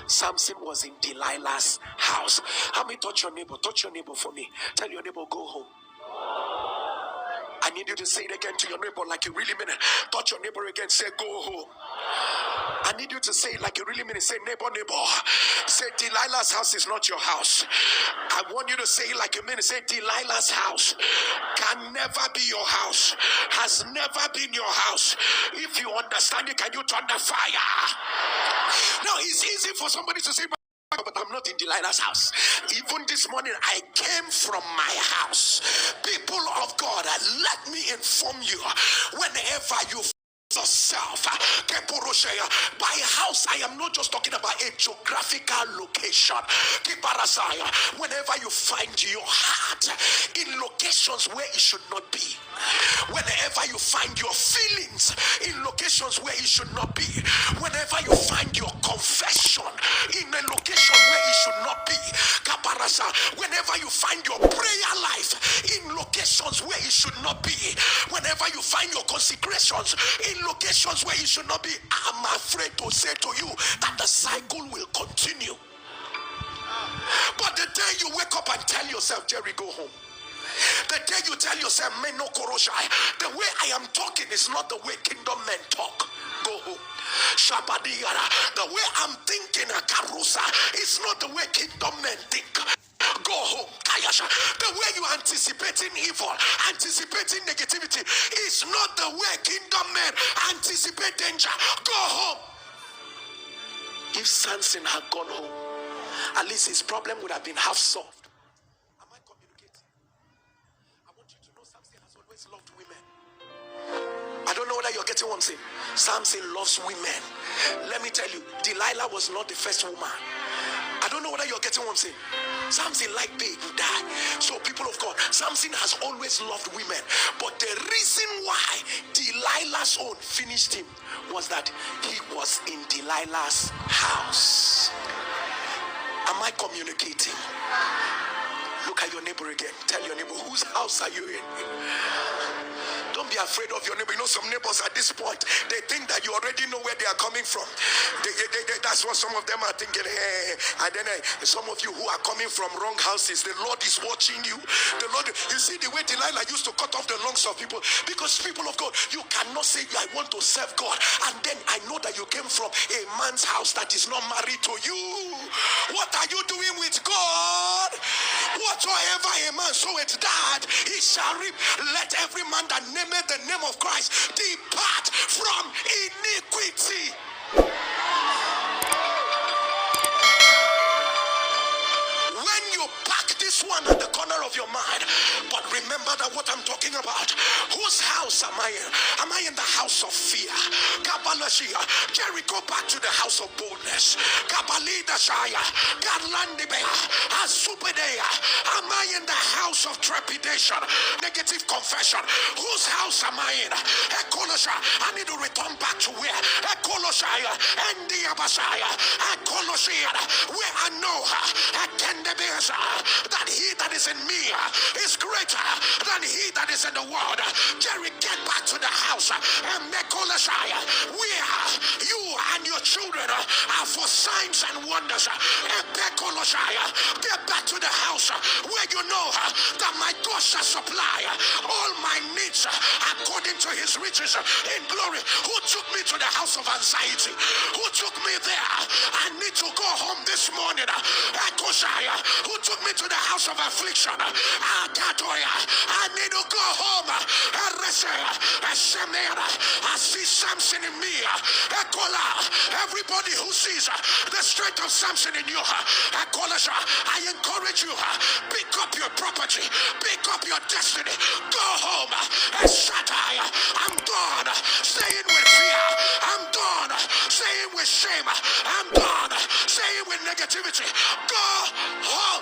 Samson was in Delilah's house. How many touch your neighbor? Touch your neighbor for me. Tell your neighbor, go home. I need you to say it again to your neighbor like you really mean it. Touch your neighbor again. Say, go home. I need you to say it like you really mean it. Say, neighbor, neighbor. Say, Delilah's house is not your house. I want you to say it like you mean it. Say, Delilah's house can never be your house. Has never been your house. If you understand it, can you turn the fire? Now, it's easy for somebody to say, but I'm not in Delilah's house. Even this morning, I came from my house. People of God, let me inform you, whenever you yourself by house, I am not just talking about a geographical location. Whenever you find your heart in locations where it should not be, whenever you find your feelings in locations where it should not be, whenever you find your confession in a location where it should not be, whenever you find your prayer life in locations where it should not be, whenever you find your consecrations in locations where it should not be, I'm afraid to say to you that the cycle will continue. But the day you wake up and tell yourself, Jerry, go home. The day you tell yourself, Meno Koroshai, the way I am talking is not the way kingdom men talk. Go home. Shabadiyara, the way I'm thinking, Karusa, is not the way kingdom men think. Go home. Kayasha, the way you anticipating evil, anticipating negativity, is not the way kingdom men anticipate danger. Go home. If Samson had gone home, at least his problem would have been half solved. Am I communicating? I want you to know Samson has always loved women. I don't know whether you're getting what I'm saying. Samson loves women. Let me tell you, Delilah was not the first woman. I don't know whether you're getting what I'm saying. Samson liked babe who died. So people of God, Samson has always loved women. But the reason why Delilah's own finished him was that he was in Delilah's house. Am I communicating? Look at your neighbor again. Tell your neighbor, whose house are you in? Don't be afraid of your neighbor. You know, some neighbors at this point, they think that you already know where they are coming from. That's what some of them are thinking. Hey. And then some of you who are coming from wrong houses, the Lord is watching you. The Lord, you see the way Delilah used to cut off the lungs of people. Because people of God, you cannot say, I want to serve God. And then I know that you came from a man's house that is not married to you. What are you doing with God? Whatsoever a man soweth that he shall reap. Let every man that nameth the name of Christ depart from iniquity. When you pack this one at the corner of your mind, but remember that what I'm talking about, whose house am I in? Am I in the house of fear? Jerry, go back to the house of boldness. Am I in the house of trepidation? Negative confession. Whose house am I in? I need to return back to where? Where I know that he that is in me is greater than he that is in the world. Jerry, get back to the house where you and your children are for signs and wonders. Get back to the house where you know that my God shall supply all my needs according to his riches in glory. Who took me to the house of anxiety? Who took me there? I need to go home this morning. Who took me to the house of affliction? I need to go home. I see Samson in me. Everybody who sees the strength of Samson in you, I encourage you, pick up your property, pick up your destiny, go home. I'm done staying with fear. I'm done staying with shame. I'm done staying with negativity. Go home.